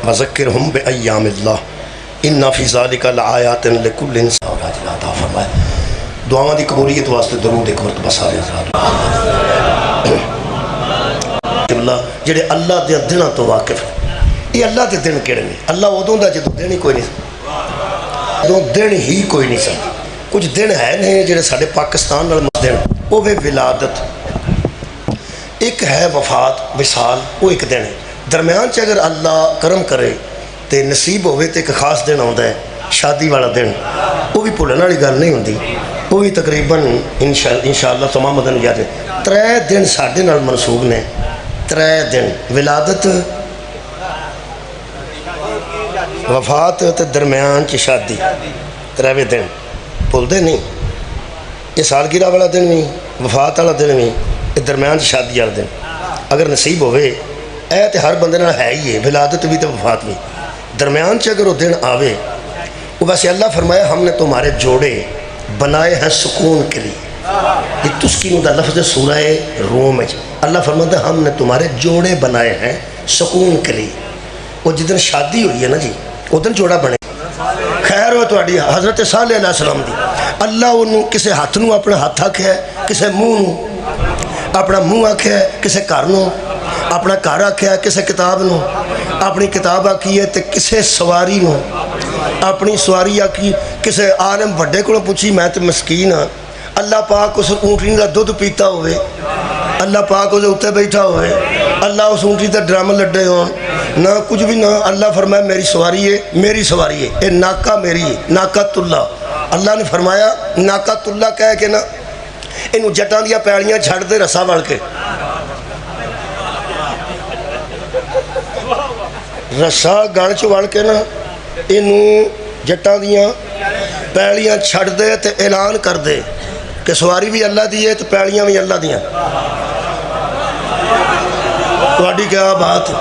وذکرہم بایام اللہ ان فی ذالک لآیات لکل انسان اور حاجل عطا فرمائے۔ دعاواں دی قبولیت واسطے درود ایک مرتبہ سارے حضرات جڑے اللہ دے دنوں تو واقف ہیں۔ یہ اللہ دے دن کیڑے نے؟ اللہ ادوں دا جدوں دن ہی کوئی نہیں، ادوں دن ہی کوئی نہیں سن۔ کچھ دن ہے نہیں جڑے ساڈے پاکستان نال دن، وہ بھی ولادت، ایک ہے وفات وصال، وہ ایک دن ہے۔ درمیان چ اگر اللہ کرم کرے تے نصیب ہوئے تے ایک خاص دن آتا ہے شادی والا دن، وہ بھی بھولن والی گل نہیں ہوندی، وہ بھی تقریباً انشاءاللہ تمام دن یاد ہے۔ 3 دن ساڈے نال منسوب نے، 3 دن ولادت، وفات تے درمیان چ شادی، 3 دن بھولتے نہیں۔ یہ سالگرہ والا دن بھی، وفات والا دن بھی، یہ درمیان شادی والا دن اگر نصیب ہوئے، اے تے ہر بندے نال ہے ہی ہے، ولادت بھی تے وفات بھی۔ درمیان چ اگر وہ دن آوے، وہ ویسے اللہ فرمایا ہم نے تمہارے جوڑے بنائے ہیں سکون کے لیے۔ یہ تسکین دا لفظ سورہ روم ہے، اللہ فرماتا ہے ہم نے تمہارے جوڑے بنائے ہیں سکون کے لیے۔ وہ جدن شادی ہوئی ہے نا جی، وہ دن جوڑا بنے خیر ہو تہاڈی حضرت صالح علیہ السلام دی۔ اللہ انہوں کسے ہاتھ نو اپنا ہاتھ آکھیا ہے، کسے منہ نو اپنا منہ آکھیا ہے، کسے گھر نو اپنا گھر آکھیا ہے، کسے کتاب نو اپنی کتاب آکھی ہے، تے کسے سواری نو اپنی سواری آکھی، کسے عالم بڑے کو پوچھی میں تے مسکین ہاں۔ اللہ پاک اس اونٹنی دا دودھ پیتا ہوئے، اللہ پاک اسے اتنے بیٹھا ہوئے، اللہ اس اونٹنی تے ڈرم لڈے ہون، نہ کچھ بھی نہ، اللہ فرمایا میری سواری ہے، میری سواری ہے، اے ناکہ میری ہے، ناکۃ اللہ۔ اللہ نے فرمایا ناکۃ اللہ کہہ کے نا انہوں جٹاں دیا پیڑیاں چھڑ دے رسا وڑ کے، رسا گڑ چ وڑ کے نا انہوں جٹاں دیا پیڑیاں چھڑ دے تے اعلان کر دے کہ سواری بھی اللہ دی ہے تے پیڑیاں بھی اللہ دیاں۔ تہاڈی کیا بات ہے؟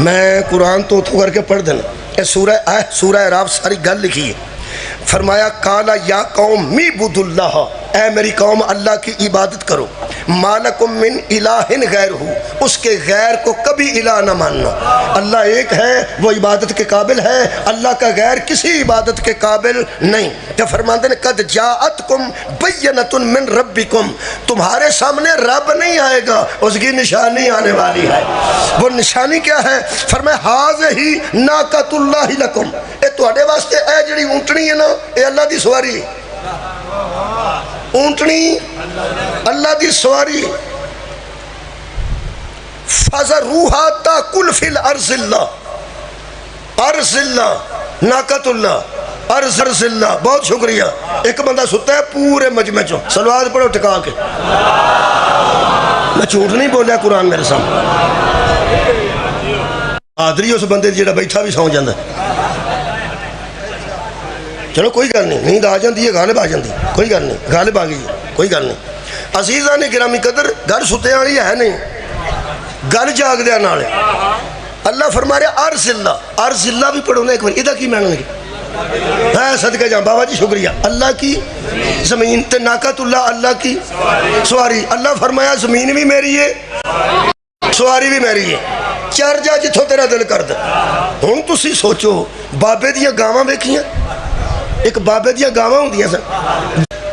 میں قرآن تو اتھو کر کے پڑھ دینا، اے سورہ اعراف ساری گل لکھی ہے۔ فرمایا قالا یا قوم اعبدوا اللہ، اے میری قوم اللہ کی عبادت کرو، ما لکم من الہ غیرہ، اس کے غیر کو کبھی الہ نہ ماننا۔ اللہ ایک ہے، وہ عبادت کے قابل ہے، اللہ کا غیر کسی عبادت کے قابل نہیں۔ کہ فرماتے ہیں قد جاءتکم بینۃ من ربکم، تمہارے سامنے رب نہیں آئے گا، اس کی نشانی آنے والی ہے۔ وہ نشانی کیا ہے؟ فرمایا ھذہ ناقۃ اللہ لکم، اے تہاڈے واسطے اے جڑی اونٹنی ہے نا، اے اللہ دی سواری ہے۔ اونٹنی اللہ دی سواری، فَذَرُوهَا تَأْكُلْ فِي الْأَرْضِ اللَّهِ، ارض اللہ، ناقۃ اللہ، ارض اللہ۔ بہت شکریہ۔ ایک بندہ ستا ہے پورے مجمع چوں، صلوات پڑھو ٹکا کے۔ میں جھوٹ نہیں بولیا، قرآن میرے سامنے۔ آدری اس بندے جڑا بیٹھا بھی سو جاندہ ہے۔ چلو کوئی گل نہیں، نیند آ جاندی ہے، غالب آ جاندی، کوئی گل نہیں، غالب آ گئی ہے، کوئی گل نہیں۔ عزیزان گرامی قدر، گھر ستے والی ہے نہیں، گل جاگ دیا نالے۔ اللہ فرما رہا ارض اللہ، ارض اللہ بھی پڑھو نا ایک بار، ادھا کی میں نے ہے صدقہ جان بابا جی شکریہ۔ اللہ کی زمین تے ناقۃ اللہ، اللہ کی سواری۔ اللہ فرمایا زمین بھی میری ہے، سواری بھی میری ہے، چر جا جتھوں تیرا دل کر دے۔ ہن تسی سوچو بابے دیا گاواں ویکھیاں، ایک بابے دیا گاواں ہوندیاں سن،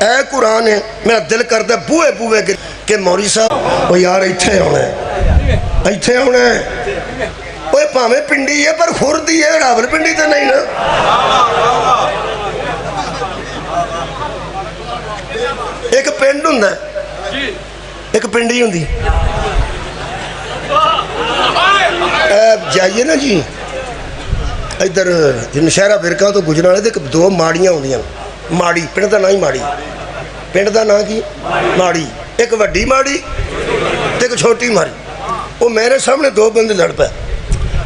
اے قرآن ہے میرا دل کرتا ہے بوئے بوئے کہ مولوی صاحب وہ یار ایتھے ہونا ہے، ایتھے ہونا ہے، وہ پاویں پنڈی ہے پر خوردی ہے، راول پنڈی تو نہیں نا۔ ایک پنڈ ہوندا ہے، ایک پنڈی ہوندی۔ جائیے نا جی ادھر نشہرہ فرقہ تو گجران والے تے 2 ماڑیاں ہوندیاں، ماڑی پنڈ دا نا ہی ماڑی، پنڈ دا نا کی ماڑی، ایک وڈی ماڑی تے ایک چھوٹی ماڑی۔ وہ میرے سامنے 2 بندے لڑ پے،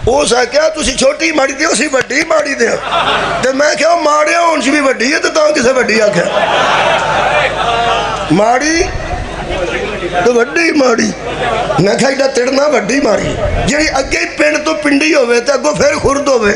اس آخیا تسی چھوٹی ماڑی دیو اسی وڈی ماڑی دیو، تے میں کہا ماڑیاں ہون سی بھی وڈی ہے تے تاں کسے وڈی آکھیا ماڑی تو وڈی ماڑی۔ میں کہا ایڈا تڑنا وڈی ماڑی جی اگے پنڈ تو پنڈی ہوئے تے اگوں پھر خرد ہوئے،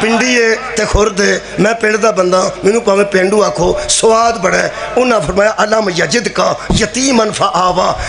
ਪਿੰਡੀ ਹੈ ਤੇ ਖੁਰਦ ਹੈ, ਮੈਂ ਪਿੰਡ ਦਾ ਬੰਦਾ, ਮੈਨੂੰ ਭਾਵੇਂ ਪਿੰਡੂ ਆਖੋ, ਸਵਾਦ ਬੜਾ ਹੈ। ਉਹਨਾਂ ਫਰਮਾਇਆ ਅਲਮ ਯਜਿਦ ਕਾ ਯਤੀਮਨ ਫਆਵਾ,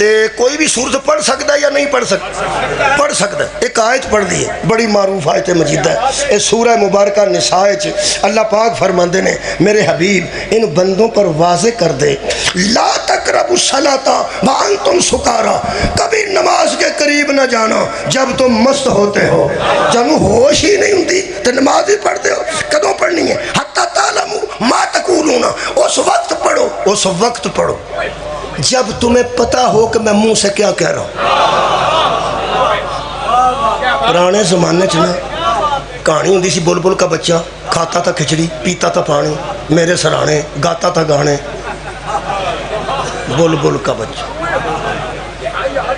تے کوئی بھی سورت پڑھ سکتا ہے یا نہیں پڑھ سکتا؟ پڑھ سکتا ہے۔ ایک آیت پڑھ دی ہے بڑی معروف آیت مجیدہ ہے، اے سورہ مبارکہ نساء اللہ پاک فرماندے نے میرے حبیب ان بندوں پر واضح کر دے لا تقربوا الصلاۃ وانتم سکارا، کبھی نماز کے قریب نہ جانا جب تم مست ہوتے ہو، جب ہوش ہی نہیں ہوتی تو نماز ہی پڑھتے ہو۔ کدوں پڑھنی ہے؟ حتی تعلموا ما تقولون، اس وقت پڑھو، اس وقت پڑھو جب تمہیں پتہ ہو کہ میں منہ سے کیا کہہ رہا ہوں۔ پرانے زمانے چ نا کہانی ہوندی سی بلبل کا بچہ کھاتا تھا کھچڑی پیتا تھا پانی میرے سرانے گاتا تھا گانے، بلبل کا بچہ۔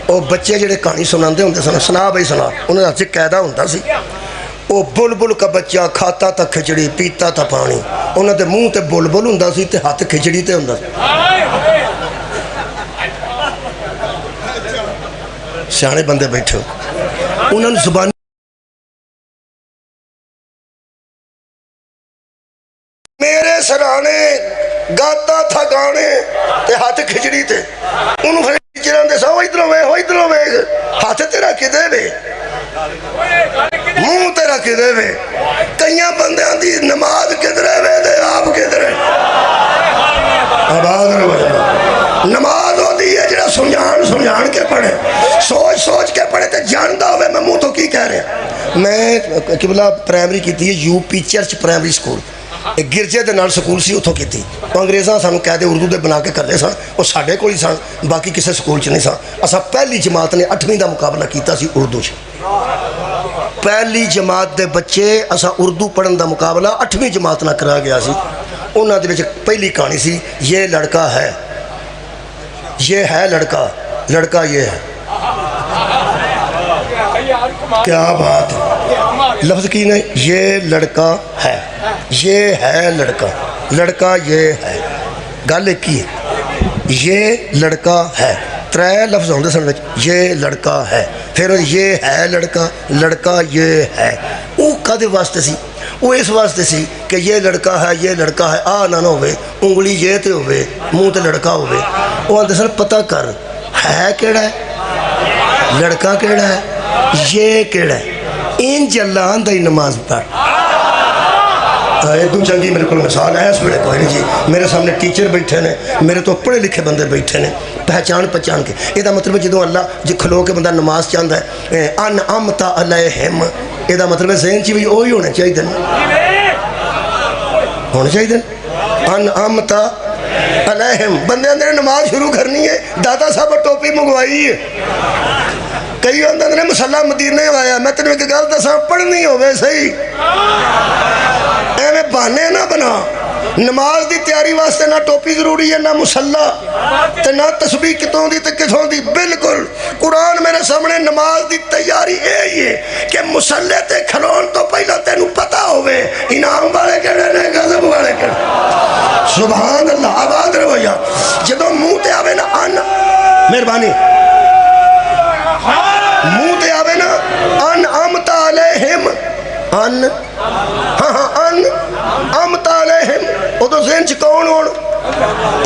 وہ بچے جڑے کہانی سناندے ہوندے سن، سنا بھائی سنا، انہاں دے قاعدہ ہوندا سی وہ بلبل کا بچہ کھاتا تھا کھچڑی پیتا تھا پانی، انہاں دے منہ تے بلبل ہوندا سی تے ہاتھ کھچڑی تے ہوندا سی۔ سیانے بندے بیٹھے ہو، انہوں نے زبان میرے سرانے گاتا تھا گانے تے ہاتھ کھچڑی تے، انہوں پھر ٹیچراں دے سا وہ ادھروں ویکھ ہاتھ تیرا کدے وے منہ تیرا کدے وے، کئیاں بندیاں دی نماز کدھرے وے دے آپ کدھرے۔ آباد رہو، نماز ہوتی ہے جڑا سمجھان کے پڑھے، سوچ کے پڑھے تے جاندا ہوئے میں منہ تو کی کہہ رہا۔ میں قبلہ پرائمری کی تھی U P church primary school, ایک گرجے دے نال سکول سی اتھوں کی تھی، انگریزاں سانو قاعدے اردو دے بنا کے کرتے سن، وہ ساڈے کول ہی سن، باقی کسے سکول چ نہیں سن۔ اساں پہلی جماعت نے 8ویں دا مقابلہ کیتا سی اردو چ، پہلی جماعت دے بچے اساں اردو پڑھن دا مقابلہ 8ویں جماعت نہ کرا گیا سی۔ انہاں دے وچ پہلی کہانی سی یہ لڑکا ہے، یہ ہے لڑکا، لڑکا یہ ہے۔ کیا بات ہے، لفظ کی نہیں، یہ لڑکا ہے، یہ ہے لڑکا، لڑکا یہ ہے، گل ایک ہی ہے، یہ لڑکا ہے، ترے لفظ ہوندے سن وچ، یہ لڑکا ہے، پھر یہ ہے لڑکا، لڑکا یہ ہے۔ وہ کدے واسطے سی؟ وہ اس واسطے سی کہ یہ لڑکا ہے، یہ لڑکا ہے، آ نہ ہوئے، انگلی یہ تے ہوئے، منہ تے لڑکا ہوئے۔ وہ آندے سن پتہ کر ہے کیڑا ہے، لڑکا کیڑا ہے، یہ کیڑا ہے، انج اللہ دی نماز پڑھ۔ ایک چنگی میرے کو مثال ہے اس ویلے کوئی نہیں جی، میرے سامنے ٹیچر بیٹھے نے، میرے تو پڑھے لکھے بندے بیٹھے نے، پہچان کے یہ مطلب جدو اللہ جی کھلو کے بندہ نماز چاہتا ہے ان امتا علیہم، یہ مطلب ہے ذہن چی بھی وہی ہونے چاہیے، ہونے چاہیے ان امتا علیہم۔ بندے اندر نماز شروع کرنی ہے، دادا صاحب ٹوپی منگوائی ہے، کئی اندر نے مسلح مدینے آیا، میں تینوں ایک گل دساں پڑھنی ہوئے صحیح، ایویں بہانے نہ بنا۔ نماز دی تیاری واسطے نہ ٹوپی ضروری ہے، نہ مسلح تے نہ تسبیح کتوں دی تے کتوں دی، بالکل قرآن میرے سامنے نماز دی تیاری یہی ہے کہ مسلح تے کھلون تو پہلا تینوں پتہ ہوئے انعام والے کہڑے نے غضب والے کہڑے۔ سبحان اللہ، آباد رہو یا جدوں منہ تے آوے نا ان، مہربانی منہ تے آوے نا ان امتا علیہم، ان ہاں ان امتا علیہم، وہ تو ذہن چ کون ہون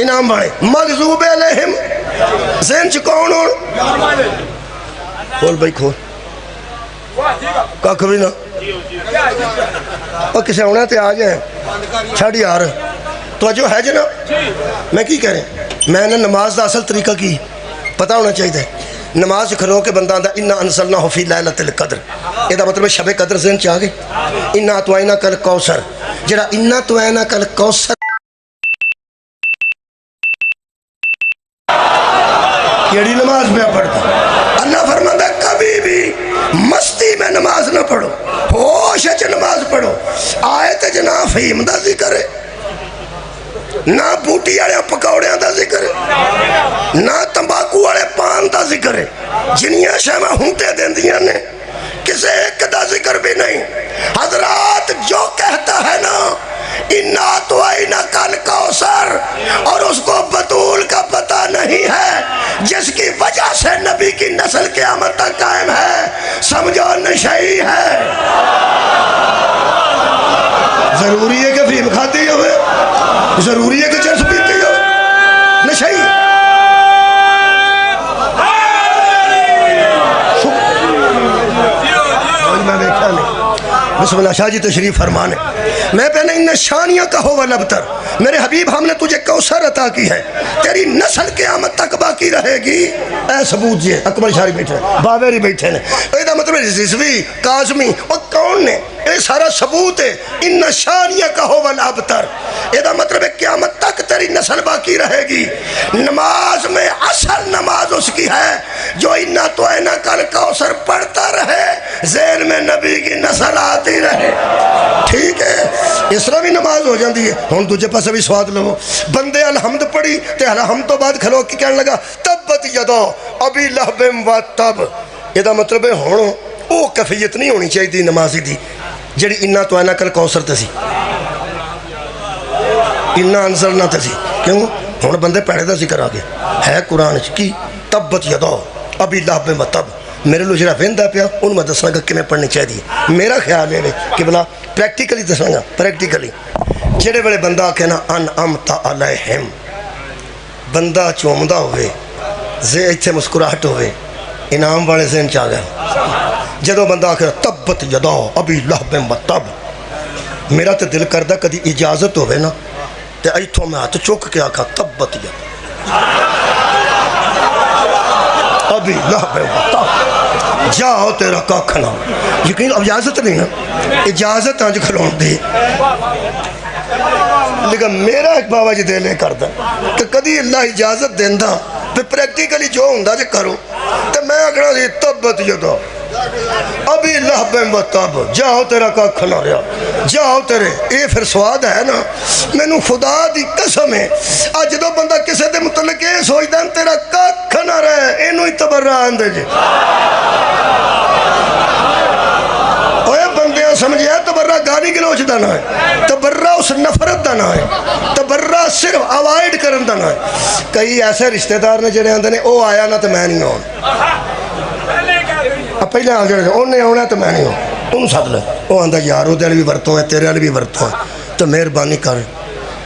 انعام والے، مغضوب علیہم ذہن چ کون ہون، کھول بھائی کھول کھ بھی نہ، اور کسے ہونا تے آ جائیں چھڑ یار، توجہ ہے جناب میں کی کہہ رہے ہیں، میں نے نماز دا اصل طریقہ کی پتہ ہونا چاہیے۔ نماز کھلو کے بندہ آندا انا انزلناہ فی لیلۃ القدر، یہ مطلب شب قدر ذہن چ آ گئی۔ انا اعطیناک الکوثر، جڑا انا اعطیناک الکوثر کیڑی نماز میں پڑھتا؟ اللہ فرماتا کبھی بھی مستی میں نماز نہ پڑھو، ہوش وچ نماز پڑھو، آیت جنا فہیم دا ذکر ہے، نہ بوٹی والے پکوڑیاں دا ذکر ہے، نہ تمباکو والے پان دا ذکر ہے، جنیاں شہمہ ہونٹے دیندیاں نے، کسے ایک دا ذکر بھی نہیں۔ حضرات جو کہتا ہے نا انا اعطیناک الکوثر اور اس کو بطول کا پتہ نہیں ہے، جس کی وجہ سے نبی کی نسل قیامت تک قائم ہے، سمجھو نشئی ہے۔ ضروری ہے کہ فیم کھاتی ہوئے، ضروری ہے کہ چرس پیتی ہو، نشئی بسم اللہ شاہ جی تشریف فرمانے میں پہنے ان شانیہ کا ہو والابتر میرے حبیب ہم نے تجھے کوثر عطا کی ہے تیری نسل قیامت تک باقی رہے گی اے ثبوت جی اکبر شاری بیٹھے باویری بیٹھے نے ایدہ مطلب رضوی کاظمی اور کون نے یہ سارا ثبوت ہے ان شانیہ کا ہو والابتر ایدہ مطلب قیامت تک تیری نسل باقی رہے گی نماز میں اصل نماز اس کی ہے جو انہا تو اینا کل کوثر پڑھتا رہے ذہن میں نبی کی نسل آتی رہے ٹھیک ہے اس طرح بھی نماز ہو جاندی ہے ہون تجھے پاس ابھی سواد لو بندے الحمد پڑھی تے الحمد تو بعد کھلو کی کہنے لگا تبت یدو ابی لہبم و تب یہ مطلب ہے ہونو او کفیت نہیں ہونی چاہیے دی نمازی دی جڑی انہا تو اینا کل کوثر تسی انہا انزل نہ تسی کیوں ہون بندے پڑھے دا ذکر آگے ہے قرآن کی تبت یدو ابی لہبم و تب میرے لو جڑا ویندہ پیا ان میں دسنا گا کہ میں پڑھنی چاہیے میرا خیال ہے کہ بلا پریکٹیکلی دسنا گا پریکٹیکلی جڑے بڑے بندہ کہنا ان امتا علیہم بندہ چومدہ ہوئے ایتھے مسکراہٹ ہوئے انعام والے ذہن چاہ گئے جدو بندہ کہنا تبت یدو ابی لہبم و تب میرا تے دل کردہ کدی اجازت ہوئے نا تے ایتھوں میں ہاتھ چوک کے آکھا تبت یدو ابی لہبم و تب جاؤ تیرا کاکھنا یقین اب اجازت نہیں نا اجازت آج کھلون دی لیکن میرا ایک بابا جی دے لے کردہ کہ کدی اللہ اجازت دیندہ پھر پریکٹیکلی جو ہوندہ جے کرو تو میں اگڑا دی تبت یدو ابی لہبم و تب جاؤ تیرا کاکھنا رہا جاؤ تیرے اے پھر سواد ہے نا میں نو خدا دی قسم ہے آج دو بندہ کسے دے متعلق اے سوچ دیں تیرا کاکھنا رہا اے نو ہی تبرہ آندے جے سمجھے تبرہ گالی گلوچ دا نہ ہے تبرہ اس نفرت دا نہ ہے تبرہ صرف اوائڈ کرن دا نہ ہے کئی ایسے رشتہ دار نے جنہیں آندے نے او آیا نہ تو میں نہیں آن اب پہلے آنگے رہے انہیں آنا تو میں نہیں آن انہوں ساتھ لے وہ آندہ یارو دے بھی برتوں ہیں تیرے بھی برتوں ہیں تو مہربانی کر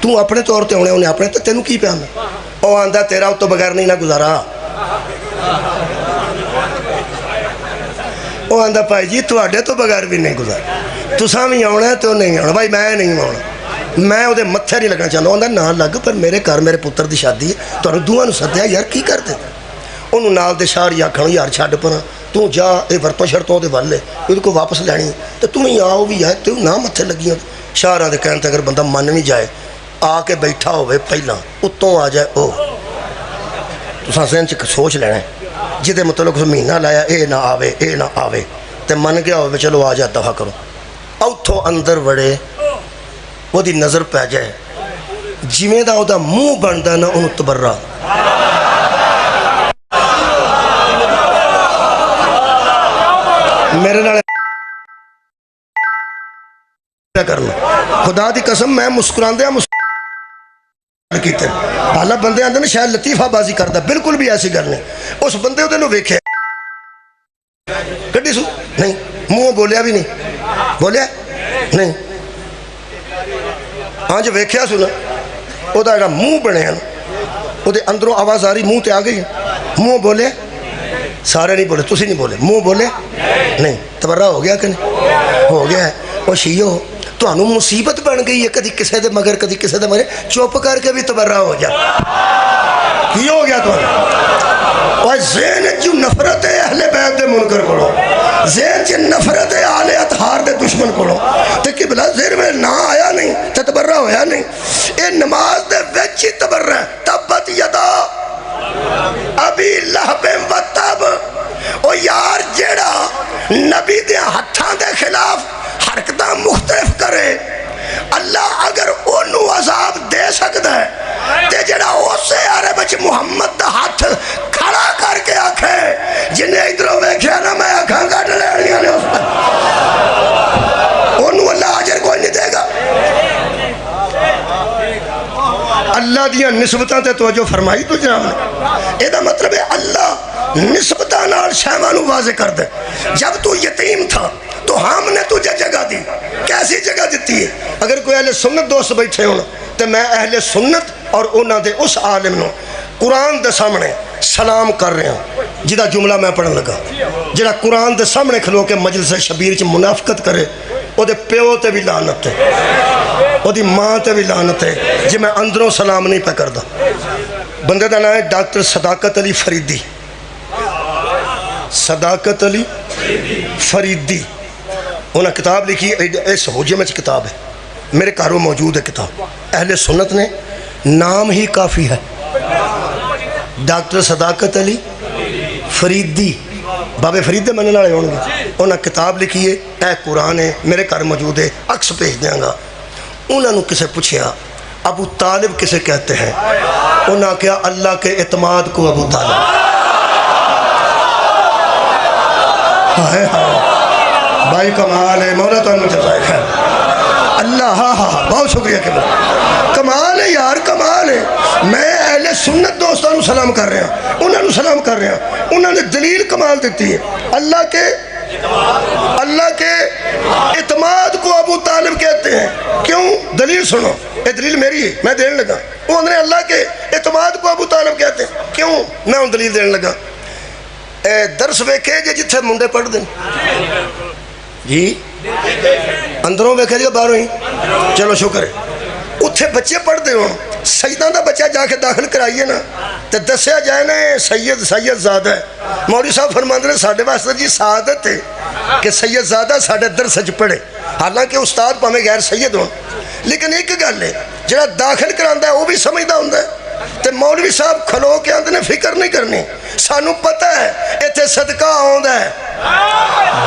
تو اپنے طور تے ہونے انہیں اپنے تو تینوں کی پیانا وہ آندہ تیرا تو بغیر نہیں نہ گزارا وہ آندہ پائی جی تو آڈے تو بغیر بھی نہیں گزار تو سامی آنا ہے تو نہیں آنا بھائی میں نہیں آنا میں وہ دے متھے نہیں لگنا چاہتا آندہ نہ لگ پر میرے گھر میرے پتر دی شادی ہے تو انہوں دوہاں نو سدیا یار کی کر دے انہوں نال دے شار یا کھنو یار چھاڑ پنا تو جا اے ورتوں شرطوں دے والے ان کو واپس لینی تو تم ہی آؤ بھی ہے تو نہ متھے لگیاں شاراں دے کہنے تے اگر بندہ من نہیں جائے آ کے بیٹھا ہوئے پہلا اتوں آ جائے او تو ساں ذہن چ سوچ لینا ہے جدے مطلق مہینہ لایا اے نہ آوے تے من گیا ہوئے چلو آ جا دفع کرو اوتھو اندر وڑے وہ دی نظر پہ جائے جیویں دا او دا منہ بندا نہ انہوں تبرہ میرے نالے کرنا خدا دی قسم میں مسکران دیا کیتے حالا بندے آندے نے شاید لطیفہ بازی کردہ بالکل بھی ایسی کرنے اس بندے ہوتے نو ویکھے کٹی سو نہیں منہ بولیا بھی نہیں بولیا نہیں ہاں جو ویکھیا سو نا او دا ایڈا منہ بنے ہیں او دے اندروں آواز آ رہی منہ تے آ گئی منہ بولے سارے نہیں بولے تسی نہیں بولے منہ بولے نہیں تبرہ ہو گیا کہ نہیں ہو گیا ہے وہ شیعو تو انہوں مصیبت بن گئی ہے کدی کسے دے مگر کدی کسے دے مگر چوپ کر کے بھی تبرہ ہو جا کی ہو گیا تو اور ذہن جو نفرت ہے اہل بیت دے منکر کرو ذہن جو نفرت ہے آل اطہار دے دشمن کرو تو کہ بلا ذہن میں نہ آیا نہیں تو تبرہ ہویا نہیں اے نماز دے ویچی تبرہ ہے تبت یدا ابی لہبم و تب او یار جیڑا نبی دے ہتھاں دے خلاف حرکتہ مختلف کرے اللہ اگر انہوں عذاب دے سکتا ہے تے جڑا اسے آرے بچ محمد دا ہاتھ کھڑا کر کے آکھے جنہیں ادھروں ویکھیا نا میں آکھاں گا ڈلیڑیاں نے اس پر انہوں اللہ عجر کوئی نہیں دے گا اللہ دیا نسبتاں تے توجہ فرمائی تو جناب نے یہ مطلب ہے اللہ نسبتاں نال شہوانو واضح کر دے جب تو یتیم تھا تو ہم نے تجھے جگہ دی کیسی جگہ دیتی ہے اگر کوئی اہل سنت دوست بیٹھے ہونا تو میں اہل سنت اور انہاں دے اس عالم نو قرآن دے سامنے سلام کر رہے ہیں جدہ جملہ میں پڑھن لگا جدہ قرآن دے سامنے کھلو کے مجلس شبیر چ منافقت کرے وہ پیو تے بھی لعنت ہے، وہ ماں تے بھی لعنت ہے جی میں اندروں سلام نہیں پہ کردا۔ بندے دا نام ہے ڈاکٹر صداقت علی فریدی، صداقت علی فریدی۔ انہوں نے کتاب لکھی، اس ہوجے میں کتاب ہے، میرے گھروں موجود ہے کتاب، اہل سنت نے نام ہی کافی ہے، ڈاکٹر صداقت علی فریدی، بابے فرید دے مننے والے ہوں گے۔ انہوں نے کتاب لکھی ہے، اے قرآن ہے، میرے گھر موجود ہے، عکس بھیج دیاں گا۔ انہوں نے کسے پوچھیا ابو طالب کسے کہتے ہیں؟ انہوں نے کہا اللہ کے اعتماد کو ابو طالب۔ ہائے ہائے بھائی کمال ہے، مولا تو جزائے خیر اللہ، ہاں ہاں بہت شکریہ کہ کمال ہے یار، کمال ہے۔ میں اہل سنت دوستانوں سلام کر رہے ہیں، انہوں نے سلام کر رہے ہیں، انہوں نے دلیل کمال دیتی ہے، اللہ کے اعتماد کو ابو طالب کہتے ہیں۔ کیوں؟ دلیل سنو، یہ دلیل میری ہے، میں دینے لگا۔ انہوں نے اللہ کے اعتماد کو ابو طالب کہتے ہیں، کیوں؟ میں ان دلیل دینے لگا۔ درس ویکھے جی جتھے منڈے پڑھ دیں جی، اندروں ویکھے جی باہروں ہی، چلو شکر ہے، اتھے بچے پڑھتے ہوں، سیدہ دا بچہ جا کے داخل کرائیے نا تو دسیا جائے نا سید زادہ ہے۔ مولوی صاحب فرماندے نے ساڈے واسطے جی سعادت ہے کہ سید زادہ ساڈے درس وچ پڑھے، حالانکہ استاد پاویں غیر سید ہون، لیکن ایک گل ہے جڑا داخل کراندا ہے وہ بھی سمجھدا ہوندا ہے۔ تے مولوی صاحب کھلو کے آندے نے فکر نہیں کرنی، سانو پتہ ہے ایتھے صدقہ آوندا ہے،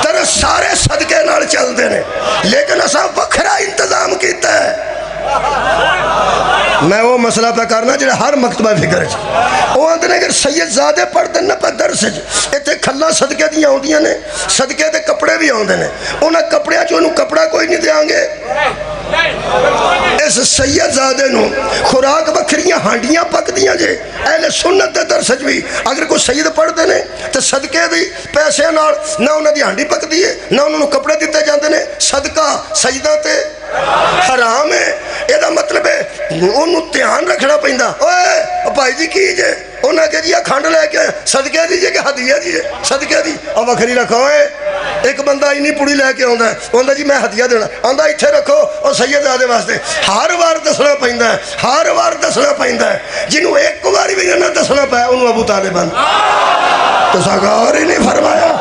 درس سارے صدقے نال چلدے نے، لیکن اساں وکھرا انتظام کیتا ہے۔ میں وہ مسئلہ پہ کرنا جڑا ہر مکتبہ فکر ہے، وہ آندے نے اگر سید زادے پڑھ دیں نا پہ درس ایتھے کھلا صدقے دیاں ہوندیاں نے، صدقے دے کپڑے بھی ہوندے نے، انہاں کپڑیاں چوں کپڑا کوئی نہیں دیاں گے، اس سید زادے نو خوراک بکھریاں ہانڈیاں پک دیاں جے۔ اہل سنت دے درس بھی اگر کوئی سید پڑھ دے نے تو صدقے دی پیسے نال نہ انہاں دی ہانڈی پک دی ہے نہ انہوں کپڑے دیتے جاندے نے، صدقہ سجدہ تے حرام ہے۔ یہ مطلب ہے انہوں دھیان رکھنا پہندا، اوے بھائی جی کی جے انہاں کہ جی کھنڈ لے کے صدقے دیجئے کہ ہدیہ دیجئے، صدقے دی اور وکھری رکھو۔ ایک بندہ اینی پوڑی لے کے آندا ہے، آندا جی میں ہدیہ دینا، آندا اتھے رکھو اور سید زادے واسطے۔ ہر وار دسنا پہندا ہے، ہر وار دسنا پہندا ہے، جنہوں ایک واری بھی نہ دسنا پایا انہوں ابو طالب بن تو غور ہی نہیں فرمایا،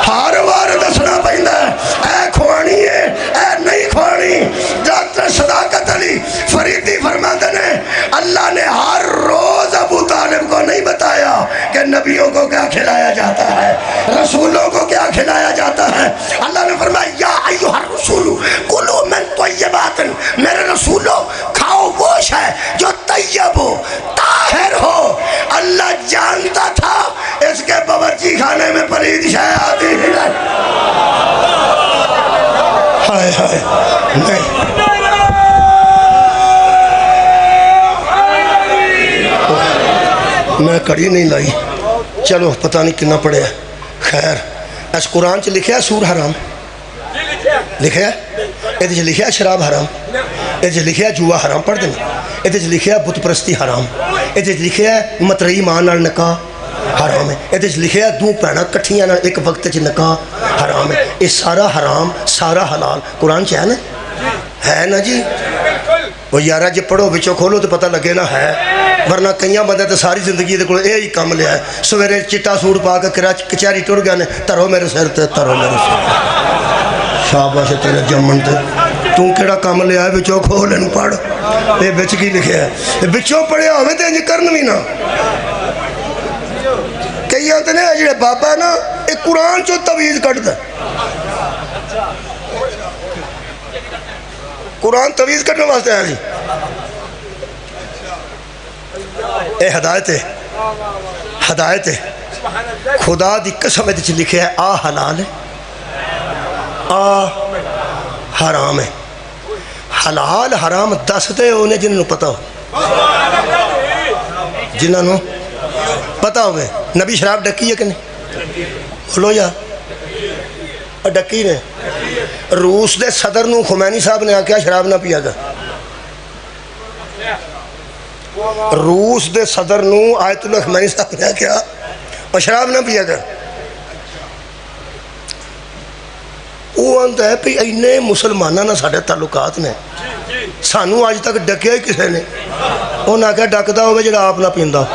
ہر وار دسنا پہندا ہے، اے کھوانی ہے اے نہیں کھوانی۔ ڈاکٹر صداقت علی فریدی فرماتے ہیں اللہ نے ہر روز ابو طالب کو نہیں بتایا کہ نبیوں کو کیا کھلایا جاتا ہے، رسولوں کو کیا کھلایا جاتا ہے۔ اللہ نے فرمایا یا ایھا الرسول کلوا من طیبات، میرے رسولوں کھاؤ گوشت ہے جو طیب ہو، طاہر ہو۔ اللہ جانتا تھا اس کے باورچی خانے میں پلید شے آتی ہے۔ ہائے ہائے نہیں، میں کڑی نہیں لائی، چلو پتہ نہیں کنا پڑے ہے، خیر اس قرآن چ لکھیا سور حرام لکھیا، یہ لکھیا شراب حرام، یہ لکھیا جوا حرام، پڑھ دینا، یہ لکھیا بت پرستی حرام، یہ لکھیا مترئی ماں نال نکاح حرام ہے، یہ لکھیا دو بھیناں کٹھیاں نال ایک وقت چ نکاح حرام ہے۔ یہ سارا حرام سارا حلال قرآن چ ہے نا جی؟ وہ یارہ جی پڑھو بچوں کھولو تو پتہ لگے نا ہے، ورنہ کئیاں بندے تو ساری زندگی دے کول یہی کام لیا ہے، سویرے چٹا سوٹ پا کے کچہری ٹر گئے نے، ترو میرے سر تے ترو میرے سر، شاباش تیرے جمن تے، تو کیڑا کام لیا ہے بچوں کھول انہوں پڑھ، یہ بچ کی لکھیا ہے، بچوں پڑھیا ہوئے تے انج کرن بھی نا۔ کئی آتے نے جڑے بابا نا ایک قرآن چو تویز کٹ دا، قرآن تویز کٹنے واسطے ہے جی، اے ہدایت ہے، ہدایت ہے، خدا دی قسم ہے لکھے ہے آ حلال ہے آ حرام ہے۔ حلال حرام دس دے انہیں جنہوں پتہ ہو، جنہوں پتہ ہوئے نبی شراب ڈکی ہے کہ نہیں؟ بولو یا ڈکی نے؟ روس دے صدر نو خمینی صاحب نے آکیا شراب نہ پیا گا، روس دے صدر نو آیت اللہ خمینی صاحب نے آکیا اور شراب نہ پیا گا۔ ਉਹ ਆਂਦਾ ਹੈ ਵੀ ਇੰਨੇ ਮੁਸਲਮਾਨਾਂ ਨਾਲ ਸਾਡੇ ਤਾਲੁਕਾਤ ਨੇ, ਸਾਨੂੰ ਅੱਜ ਤੱਕ ਡੱਕਿਆ ਹੀ ਕਿਸੇ ਨੇ। ਉਹਨਾਂ ਆਖਿਆ ਡੱਕਦਾ ਹੋਵੇ ਜਿਹੜਾ ਆਪ ਨਾ ਪੀਂਦਾ।